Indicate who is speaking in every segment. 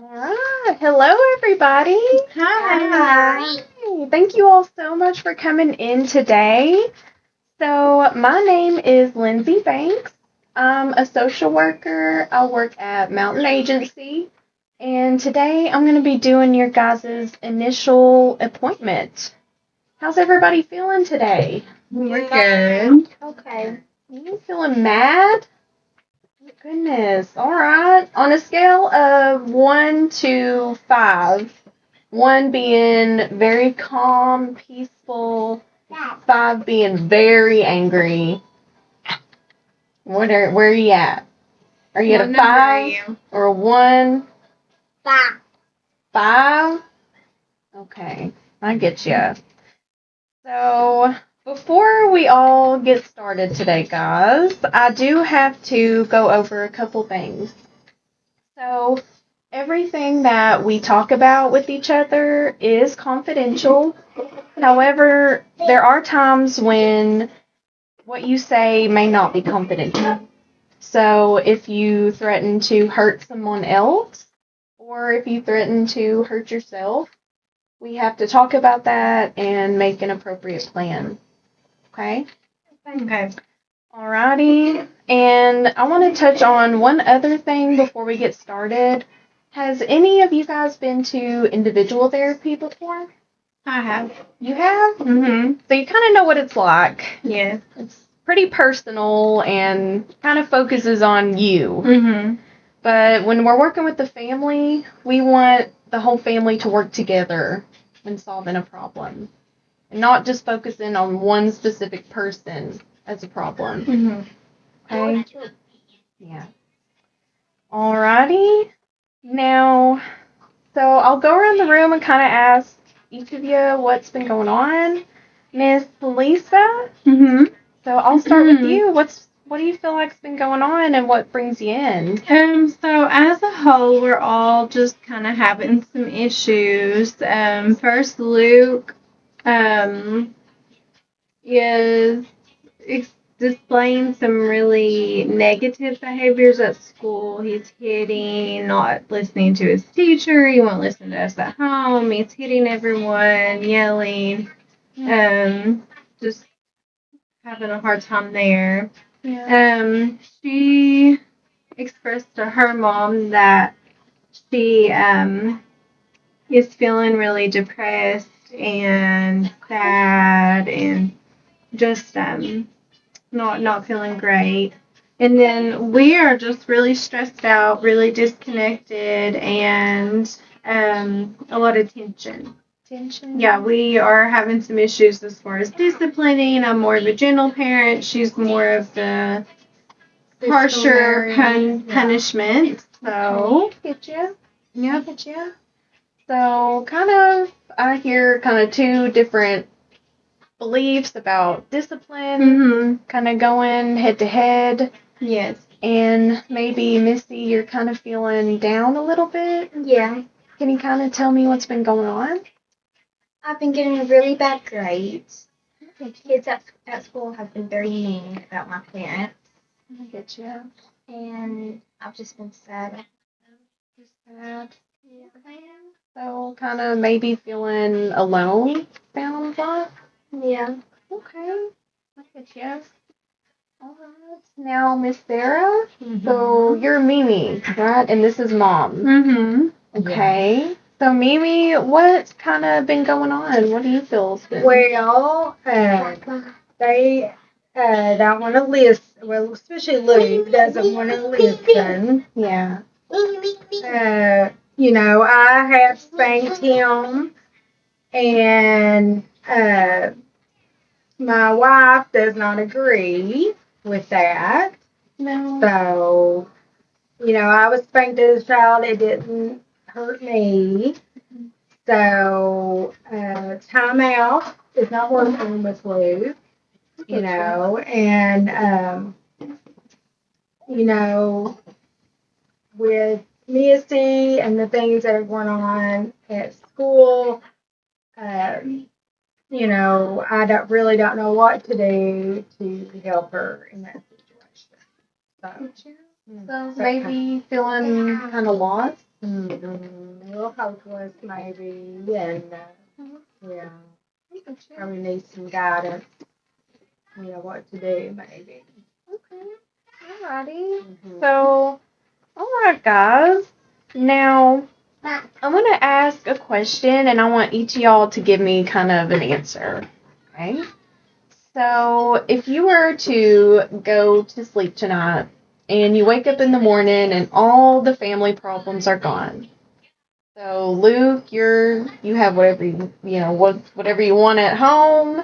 Speaker 1: All right. Hello, everybody.
Speaker 2: Hi.
Speaker 1: Thank you all so much for coming in today. So, my name is Lindsay Banks. I'm a social worker. I work at Mountain Agency. And today I'm going to be doing your guys' initial appointment. How's everybody feeling today?
Speaker 2: We're good.
Speaker 1: Okay. You feeling mad? Goodness. All right. On a scale of 1 to 5, 1 being very calm, peaceful, 5 being very angry. Where are you at? Are you at a 5 or a 1?
Speaker 2: 5.
Speaker 1: 5? Okay. I get you. So, before we all get started today, guys, I do have to go over a couple things. So, everything that we talk about with each other is confidential. However, there are times when what you say may not be confidential. So, if you threaten to hurt someone else, or if you threaten to hurt yourself, we have to talk about that and make an appropriate plan. Okay?
Speaker 2: Okay.
Speaker 1: Alrighty. And I want to touch on one other thing before we get started. Has any of you guys been to individual therapy before?
Speaker 2: I have.
Speaker 1: You have?
Speaker 2: Mm-hmm.
Speaker 1: So you kind of know what it's like.
Speaker 2: Yes.
Speaker 1: It's pretty personal and kind of focuses on you.
Speaker 2: Mm-hmm.
Speaker 1: But when we're working with the family, we want the whole family to work together when solving a problem. And not just focusing on one specific person as a problem.
Speaker 2: Mm-hmm.
Speaker 1: Okay? Yeah. Alrighty. Now, so I'll go around the room and kind of ask each of you what's been going on. Miss Lisa,
Speaker 2: Mm-hmm.
Speaker 1: so I'll start with you. What do you feel like's been going on and what brings you in?
Speaker 2: So as a whole, we're all just kind of having some issues. First, Luke, is displaying some really negative behaviors at school. He's hitting, not listening to his teacher. He won't listen to us at home. He's hitting everyone, yelling. Just having a hard time there.
Speaker 1: Yeah.
Speaker 2: She expressed to her mom that she is feeling really depressed and sad and just not feeling great. And then we are just really stressed out, really disconnected, and a lot of tension. Yeah, we are having some issues as far as disciplining. I'm more of a gentle parent. She's more of the harsher punishment. So,
Speaker 1: Get you.
Speaker 2: yeah.
Speaker 1: Get you. So, I hear kind of two different beliefs about discipline,
Speaker 2: Mm-hmm.
Speaker 1: kind of going head to head.
Speaker 2: Yes.
Speaker 1: And maybe, Missy, you're kind of feeling down a little bit.
Speaker 3: Yeah,
Speaker 1: Can you kind of tell me what's been going on?
Speaker 3: I've been getting really bad grades. The kids at school have been very mean about my parents,
Speaker 1: I get you.
Speaker 3: and I've just been sad.
Speaker 1: Just sad.
Speaker 3: Yeah.
Speaker 1: So, kind of maybe feeling alone, sounds like.
Speaker 3: Yeah.
Speaker 1: Okay. I get you. Alright. Now, Miss Sarah. So, you're Mimi, right? And this is Mom.
Speaker 2: Mm-hmm.
Speaker 1: Okay. So, Mimi, what's kind of been going on? What do you feel's been?
Speaker 4: Well, they don't want to listen. Well, especially Luke doesn't want to listen.
Speaker 1: Yeah.
Speaker 4: I have spanked him, and my wife does not agree with that.
Speaker 1: No.
Speaker 4: So, I was spanked as a child. It didn't hurt me. So, timeout is not working with Luke, and, with Missy and the things that are going on at school, really don't know what to do to help her in that situation. So,
Speaker 1: So, maybe feeling kind of lost?
Speaker 4: A little hopeless maybe, and yeah, probably need some guidance. What to do maybe.
Speaker 1: Okay. Alrighty.
Speaker 4: Mhm.
Speaker 1: So, alright, guys. Now, I'm going to ask a question, and I want each of y'all to give me kind of an answer. Okay? So, if you were to go to sleep tonight, and you wake up in the morning, and all the family problems are gone. So, Luke, you have whatever whatever you want at home.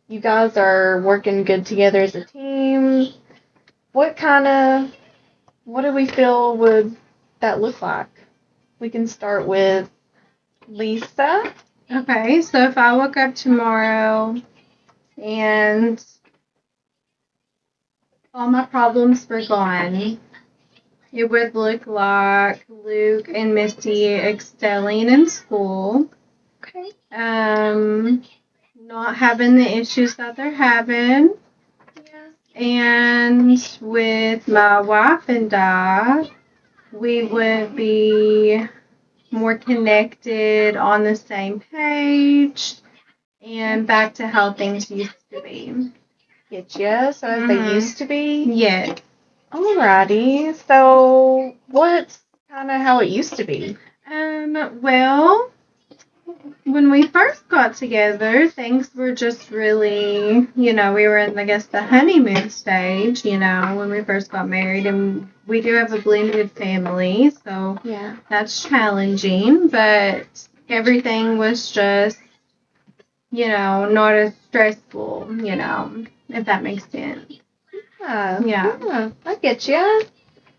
Speaker 1: You guys are working good together as a team. What do we feel would that look like? We can start with Lisa.
Speaker 2: Okay, so if I woke up tomorrow and all my problems were gone, it would look like Luke and Misty excelling in school,
Speaker 1: Okay.
Speaker 2: not having the issues that they're having,
Speaker 1: Yeah.
Speaker 2: and with my wife and I, we would be more connected, on the same page, and back to how things used to be.
Speaker 1: Get ya. So as they
Speaker 2: Mhm.
Speaker 1: used to be.
Speaker 2: Yes.
Speaker 1: Alrighty. So what's kind of how it used to be?
Speaker 2: Well, when we first got together, things were just really, we were in, I guess, the honeymoon stage, when we first got married. And we do have a blended family, so
Speaker 1: Yeah.
Speaker 2: that's challenging, but everything was just, not as stressful, if that makes sense.
Speaker 1: Yeah.
Speaker 2: Yeah.
Speaker 1: I get ya.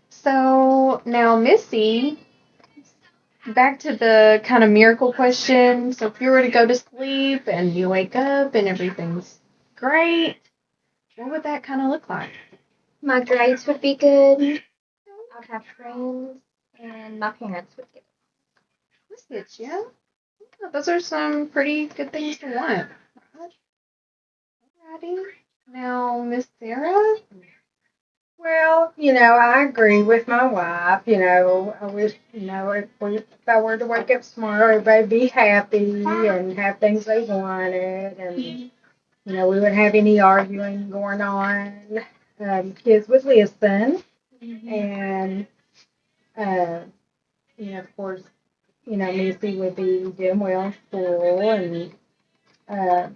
Speaker 1: So now Missy, back to the kind of miracle question. So if you were to go to sleep and you wake up and everything's great, what would that kind of look like?
Speaker 3: My grades would be good. I'd have friends, and my parents would get.
Speaker 1: Let's get you. Yeah, those are some pretty good things to want. Alrighty. Now, Miss Sarah.
Speaker 4: Well, I agree with my wife. I wish, if I were to wake up tomorrow, everybody'd be happy and have things they wanted, and we wouldn't have any arguing going on. Kids would listen, and of course, Missy would be doing well in school, and uh,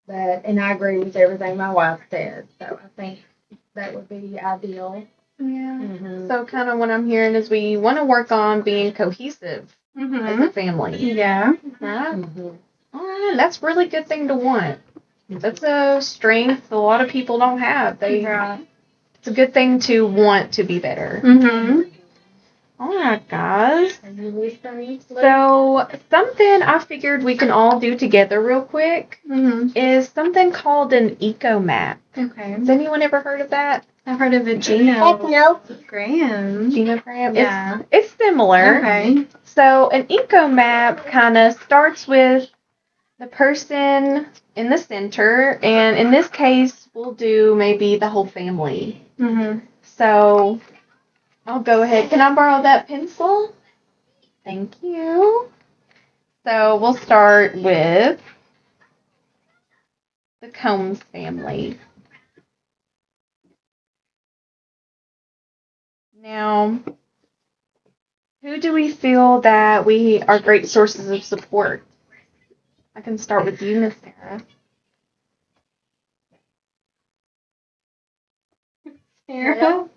Speaker 4: and I agree with everything my wife said. So I think that would be ideal.
Speaker 1: Yeah.
Speaker 4: Mm-hmm.
Speaker 1: So, kind of what I'm hearing is we want to work on being cohesive as a family.
Speaker 2: Yeah.
Speaker 1: Right?
Speaker 4: Mm-hmm.
Speaker 1: Alright, that's a really good thing to want. That's a strength a lot of people don't have. It's a good thing to want to be better.
Speaker 2: Mm-hmm.
Speaker 1: Alright, guys.
Speaker 4: Are you listening?
Speaker 1: So, something I figured we can all do together real quick
Speaker 2: Mm-hmm.
Speaker 1: is something called an eco map.
Speaker 2: Okay.
Speaker 1: Has anyone ever heard of that?
Speaker 2: I've heard of a
Speaker 3: Heck no.
Speaker 2: Graham.
Speaker 1: Genogram?
Speaker 2: Yeah.
Speaker 1: It's similar.
Speaker 2: Okay.
Speaker 1: So, an eco map kind of starts with the person in the center, and in this case, we'll do maybe the whole family.
Speaker 2: Mm-hmm.
Speaker 1: So, I'll go ahead. Can I borrow that pencil? Thank you. So, we'll start with the Combs family. Now, who do we feel that we are great sources of support? I can start with you, Miss Sarah.
Speaker 2: Sarah?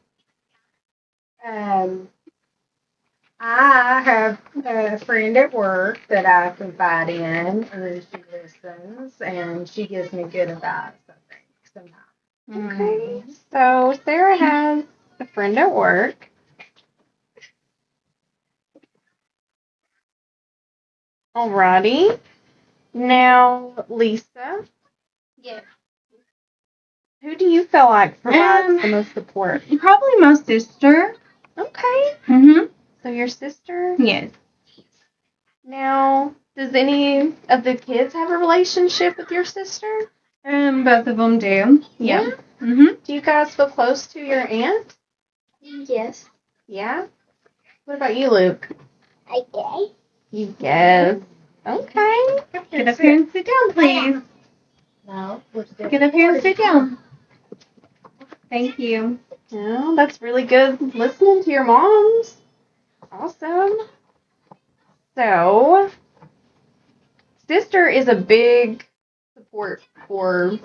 Speaker 4: I have a friend at work that I confide in, and she listens, and she gives me good advice, I think, sometimes.
Speaker 1: Okay. So, Sarah has a friend at work. Alrighty. Now, Lisa,
Speaker 3: Yeah.
Speaker 1: who do you feel like provides the most support?
Speaker 2: Probably my sister.
Speaker 1: Okay.
Speaker 2: Mm-hmm.
Speaker 1: So, your sister?
Speaker 2: Yes.
Speaker 1: Now, does any of the kids have a relationship with your sister?
Speaker 2: Both of them do.
Speaker 1: Yeah.
Speaker 2: Mm-hmm.
Speaker 1: Do you guys feel close to your aunt?
Speaker 3: Yes.
Speaker 1: Yeah. What about you, Luke?
Speaker 3: I guess.
Speaker 1: You guess. Okay.
Speaker 2: Get up here and sit down, please.
Speaker 4: No, we're still
Speaker 2: Get up here and sit down. Thank you.
Speaker 1: Well, that's really good listening to your moms. Awesome. So, sister is a big support for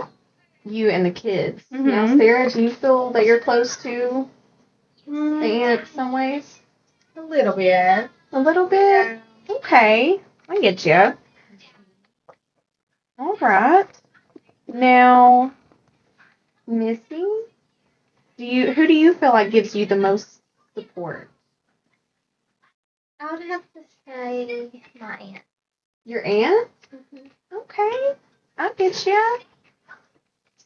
Speaker 1: you and the kids. Now,
Speaker 2: Mhm.
Speaker 1: Sarah, do you feel that you're close to the aunt in some ways?
Speaker 4: a little bit.
Speaker 1: A little bit? Okay. I get you. All right. Now, Missy, who do you feel like gives you the most support?
Speaker 3: I would have to say my aunt.
Speaker 1: Your aunt? Okay. I get you.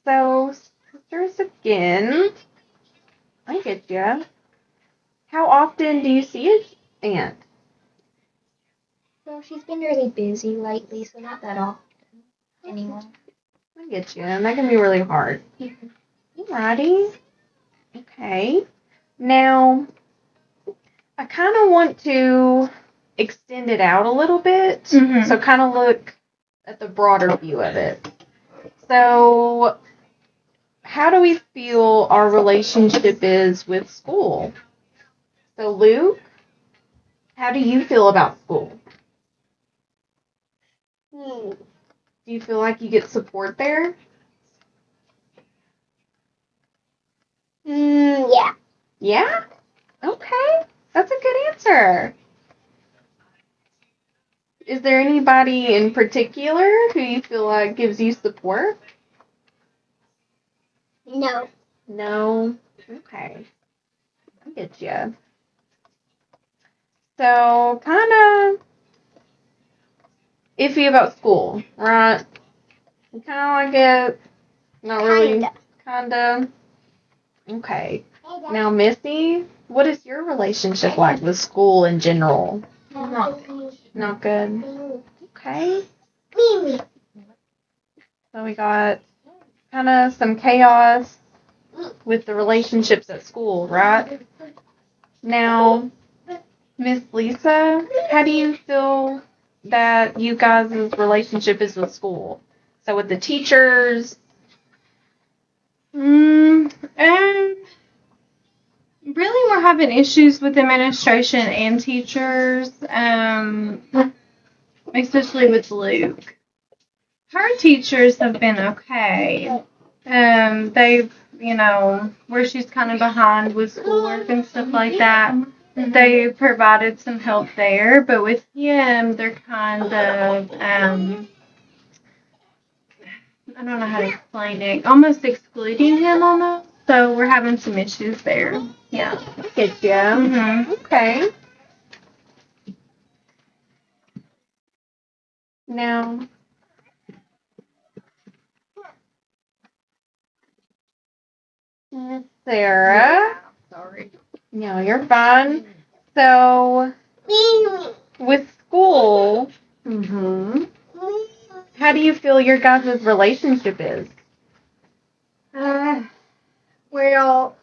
Speaker 1: So, sisters again. I get you. How often do you see your aunt?
Speaker 3: Well, she's been really busy lately, so not that often anymore.
Speaker 1: I get you. And that can be really hard. Alrighty. Okay. Now, I kind of want to extend it out a little bit.
Speaker 2: Mhm.
Speaker 1: So, kind of look at the broader view of it. So, how do we feel our relationship is with school? So, Luke, how do you feel about school? Do you feel like you get support there?
Speaker 3: Yeah.
Speaker 1: Yeah? Okay. That's a good answer. Is there anybody in particular who you feel like gives you support?
Speaker 3: No.
Speaker 1: No. Okay. I get you. So, kind of iffy about school, right? You kind of like it, not really. Kinda. Okay. Now, Missy, what is your relationship like with school in general? Not good. Okay. So we got kind of some chaos with the relationships at school, right? Now, Miss Lisa, how do you feel that you guys' relationship is with school? So with the teachers,
Speaker 2: Really, we're having issues with administration and teachers, especially with Luke. Her teachers have been okay. They've, where she's kind of behind with schoolwork and stuff like that, they provided some help there. But with him, they're kind of, I don't know how to explain it, almost excluding him almost. So we're having some issues there. Yeah.
Speaker 1: I get you.
Speaker 2: Mhm.
Speaker 1: Okay. Now, Miss Sarah.
Speaker 4: Sorry.
Speaker 1: No, you're fine. So, with school, how do you feel your guys' relationship is?
Speaker 4: Well,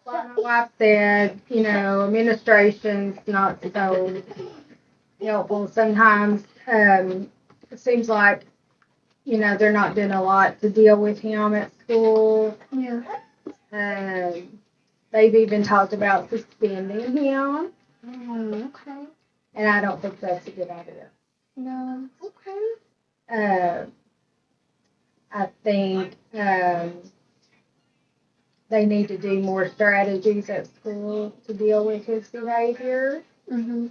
Speaker 4: like my wife said, administration's not so helpful sometimes. It seems like, they're not doing a lot to deal with him at school.
Speaker 1: Yeah.
Speaker 4: They've even talked about suspending him,
Speaker 1: Okay.
Speaker 4: and I don't think that's a good idea.
Speaker 1: No. Okay.
Speaker 4: I think they need to do more strategies at school to deal with his behavior.
Speaker 1: Mhm.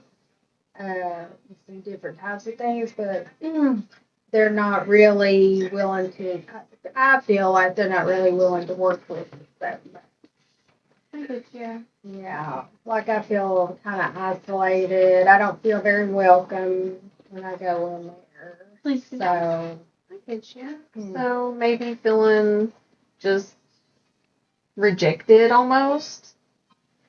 Speaker 4: Some different types of things, but they're not really willing to. I feel like they're not really willing to work with that. Yeah, like I feel kind of isolated. I don't feel very welcome when I go in there. So,
Speaker 1: I get you. So maybe feeling just rejected almost.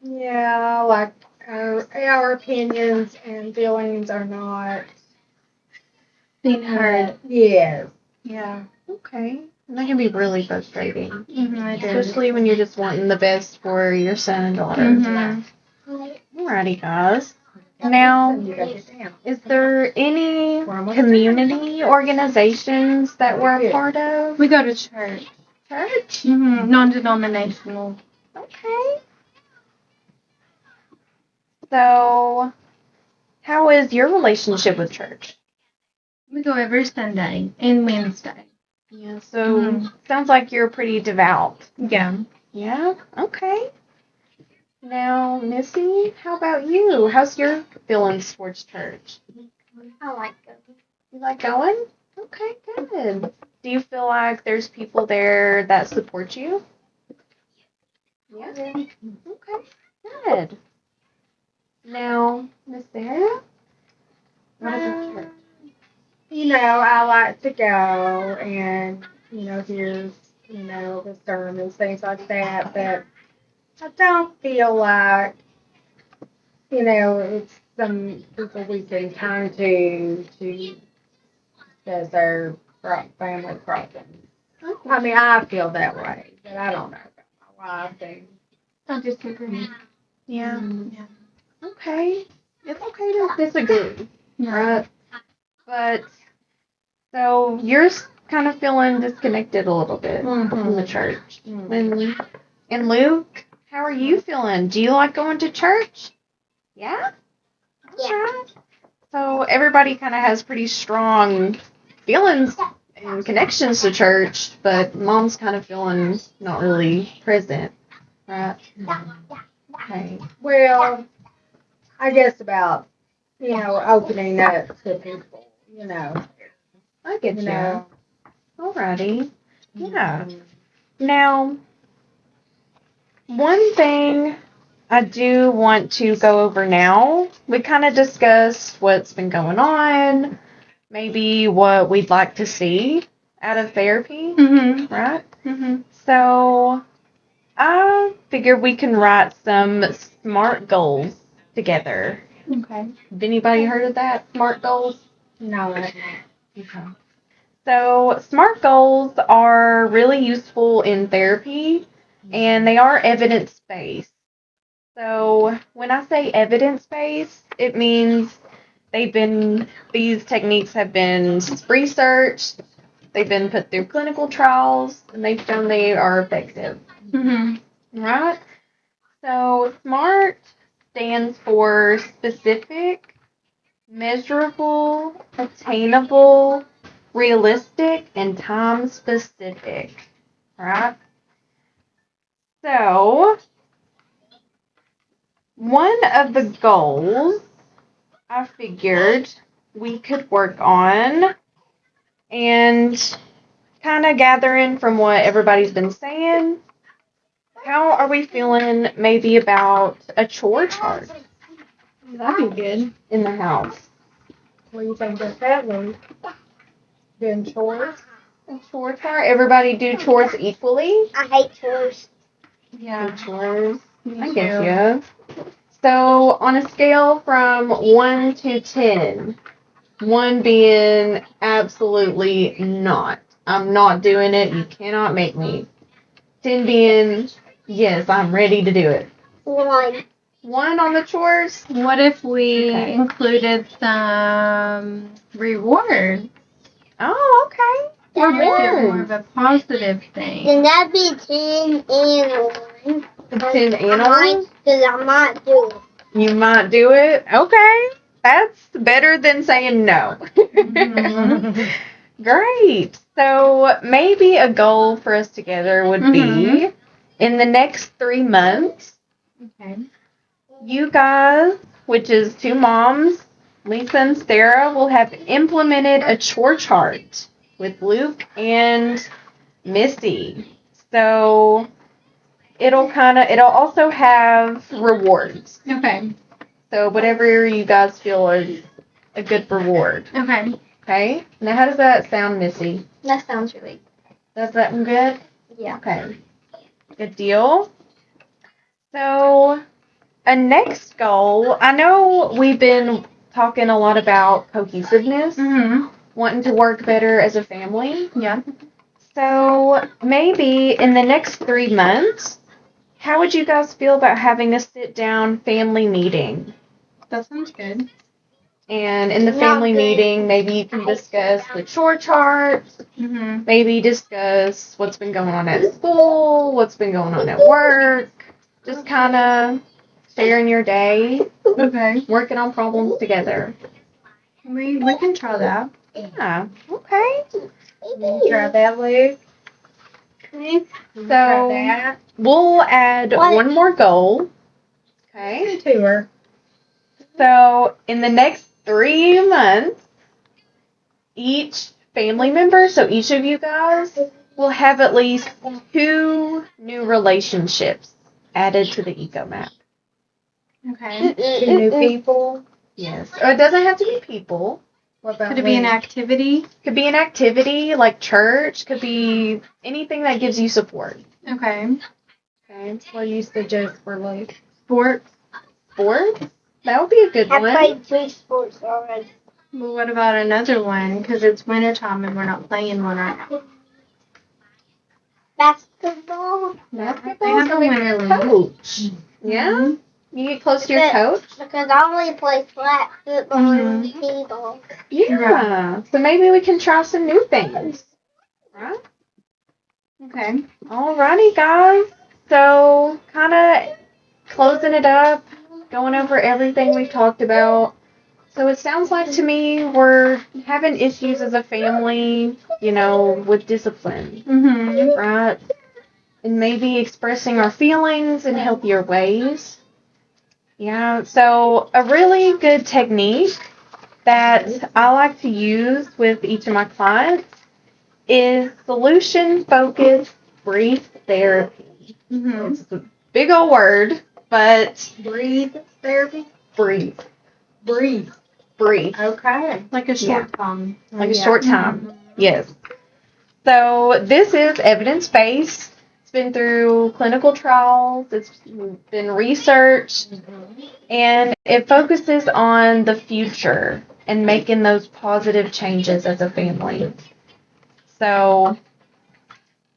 Speaker 4: yeah, like our opinions and feelings are not
Speaker 2: Being heard.
Speaker 4: Yes.
Speaker 2: Yeah.
Speaker 1: Okay. And that can be really frustrating,
Speaker 2: Mhm.
Speaker 1: especially when you're just wanting the best for your son and daughter.
Speaker 2: Mhm.
Speaker 1: Alrighty, guys. Now,
Speaker 4: You gotta get down.
Speaker 1: is there any community organizations that we're a part of?
Speaker 2: We go to church.
Speaker 1: Church?
Speaker 2: Non-denominational.
Speaker 1: Okay. So, how is your relationship with church?
Speaker 2: We go every Sunday and Wednesday.
Speaker 1: Yeah, so
Speaker 2: Mhm.
Speaker 1: sounds like you're pretty devout.
Speaker 2: Yeah.
Speaker 1: Yeah, okay. Now, Missy, how about you? How's your feelings towards church?
Speaker 3: I like them.
Speaker 1: You like going? Okay, good. Do you feel like there's people there that support you? Yeah. Okay, good. Now, Miss Sarah, what about church?
Speaker 4: You know, I like to go and, hear, the sermons, things like that, but I don't feel like, it's some people we can turn to as their family problems. I mean, I feel that way, but I don't know about my wife and
Speaker 2: I disagree.
Speaker 1: Yeah.
Speaker 2: Yeah.
Speaker 1: Okay. It's okay to disagree, right? But so you're kind of feeling disconnected a little bit from the church. And Luke, how are you feeling? Do you like going to church? Yeah?
Speaker 3: Yeah.
Speaker 1: Alright. So everybody kind of has pretty strong feelings and connections to church, but mom's kind of feeling not really present, right? Okay.
Speaker 4: Well, I guess about, opening up to people,
Speaker 1: I get
Speaker 4: you
Speaker 1: you.
Speaker 4: know.
Speaker 1: Alrighty. Yeah. Now, one thing I do want to go over now, we kind of discussed what's been going on, maybe what we'd like to see out of therapy,
Speaker 2: Mm-hmm.
Speaker 1: right?
Speaker 2: Mm-hmm.
Speaker 1: So, I figured we can write some SMART goals together.
Speaker 2: Okay.
Speaker 1: Have anybody heard of that? SMART goals?
Speaker 4: No,
Speaker 1: Okay. So, SMART goals are really useful in therapy and they are evidence based. So, when I say evidence based, it means these techniques have been researched, they've been put through clinical trials, and they've shown they are effective.
Speaker 2: Mm-hmm.
Speaker 1: Right? So, SMART stands for specific, measurable, attainable, realistic, and time specific. Right? So, one of the goals I figured we could work on and kind of gathering from what everybody's been saying. How are we feeling maybe about a chore chart
Speaker 2: That'd be good.
Speaker 1: in the house?
Speaker 4: what do you think about that, Lou? Doing chores?
Speaker 1: A chore chart? Everybody do chores equally?
Speaker 3: I hate chores.
Speaker 2: Yeah.
Speaker 1: Chores.
Speaker 2: Me
Speaker 1: I
Speaker 2: too.
Speaker 1: get you. So on a scale from 1 to 10, 1 being absolutely not. I'm not doing it. You cannot make me. 10 being, yes, I'm ready to do it.
Speaker 3: 1.
Speaker 1: 1 on the chores?
Speaker 2: What if we
Speaker 1: Okay.
Speaker 2: included some rewards?
Speaker 1: Oh, okay.
Speaker 2: Or make it more
Speaker 1: Rewards.
Speaker 2: of a positive thing.
Speaker 3: Then that'd be 10 and 1.
Speaker 1: 10 and 1?
Speaker 3: Because I might do it.
Speaker 1: You might do it? Okay. That's better than saying no.
Speaker 2: Mhm.
Speaker 1: Great. So maybe a goal for us together would be in the next 3 months,
Speaker 2: Okay.
Speaker 1: you guys, which is 2 moms, Lisa and Sarah, will have implemented a chore chart with Luke and Missy. So it'll also have rewards.
Speaker 2: Okay.
Speaker 1: So whatever you guys feel is a good reward.
Speaker 2: Okay.
Speaker 1: Okay? Now how does that sound, Missy?
Speaker 3: That sounds really
Speaker 1: Does that sound good?
Speaker 3: Yeah.
Speaker 1: Okay. Good deal. So a next goal, I know we've been talking a lot about cohesiveness,
Speaker 2: Mm-hmm.
Speaker 1: wanting to work better as a family.
Speaker 2: Yeah.
Speaker 1: So maybe in the next 3 months, how would you guys feel about having a sit-down family meeting?
Speaker 2: That sounds good.
Speaker 1: And in the
Speaker 3: Not
Speaker 1: family
Speaker 3: good.
Speaker 1: meeting, maybe you can discuss the chore charts,
Speaker 2: Mm-hmm.
Speaker 1: maybe discuss what's been going on at school, what's been going on at work, just kind of sharing your day,
Speaker 2: Okay.
Speaker 1: working on problems together.
Speaker 2: We can try that.
Speaker 1: Yeah, okay.
Speaker 4: Try that, Luke.
Speaker 3: Hmm?
Speaker 4: Try
Speaker 1: So
Speaker 4: that.
Speaker 1: we'll add
Speaker 3: What?
Speaker 1: one more goal. Okay.
Speaker 4: Tour.
Speaker 1: So in the next 3 months, each family member, so each of you guys, will have at least 2 new relationships added to the eco map.
Speaker 2: Okay.
Speaker 4: 2 new people.
Speaker 1: Yes. Or it doesn't have to be people.
Speaker 4: What about
Speaker 2: Could it be an
Speaker 4: Luke?
Speaker 2: activity?
Speaker 1: Could be an activity like church, could be anything that gives you support.
Speaker 2: Okay.
Speaker 1: Okay.
Speaker 4: What do you suggest for Luke?
Speaker 2: Sports.
Speaker 1: Sports? That would be a good
Speaker 3: I
Speaker 1: one.
Speaker 3: played 3 sports already.
Speaker 2: Well, what about another one? Because it's wintertime and we're not playing one right now.
Speaker 3: Basketball.
Speaker 1: Basketball.
Speaker 2: They have
Speaker 1: So
Speaker 2: a
Speaker 1: maybe
Speaker 2: winter
Speaker 1: your
Speaker 2: league.
Speaker 1: coach. Yeah?
Speaker 2: Mhm.
Speaker 1: You get close to your coach?
Speaker 3: Because I only play flat football and t-ball.
Speaker 1: Yeah. So maybe we can try some new things. Right?
Speaker 2: Okay.
Speaker 1: Alrighty, guys. So, kind of closing it up, going over everything we've talked about. So, it sounds like to me we're having issues as a family, with discipline,
Speaker 2: Mm-hmm.
Speaker 1: right? And maybe expressing our feelings in healthier ways. Yeah, so a really good technique that I like to use with each of my clients is solution focused brief therapy.
Speaker 2: Mm-hmm.
Speaker 1: It's a big old word, but
Speaker 4: Breathe therapy?
Speaker 1: brief,
Speaker 4: Breathe.
Speaker 1: brief,
Speaker 4: Okay.
Speaker 2: Like a short time.
Speaker 1: like a
Speaker 4: Yeah.
Speaker 1: short time. Yes. So this is evidence based. It's been through clinical trials. It's been researched, and it focuses on the future and making those positive changes as a family. So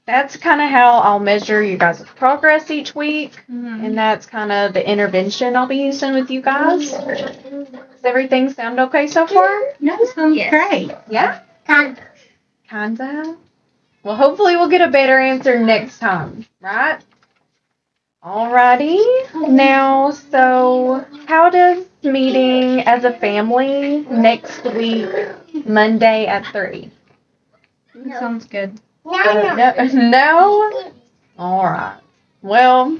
Speaker 1: that's kind of how I'll measure you guys' progress each week.
Speaker 2: Mm-hmm.
Speaker 1: And that's kind of the intervention I'll be using with you guys. Does everything sound okay so far?
Speaker 2: Yeah, sounds
Speaker 3: Yes.
Speaker 2: great.
Speaker 1: Yeah?
Speaker 3: Kind of.
Speaker 1: Kinda. Well, hopefully we'll get a better answer next time, right? Alrighty. Now, so how does meeting as a family next week, Monday at 3?
Speaker 2: That sounds good.
Speaker 1: No? Alright. Well,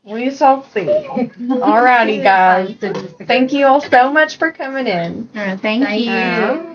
Speaker 1: we shall see. Alrighty, guys. Thank you all so much for coming in.
Speaker 2: All right, thank you.
Speaker 4: you.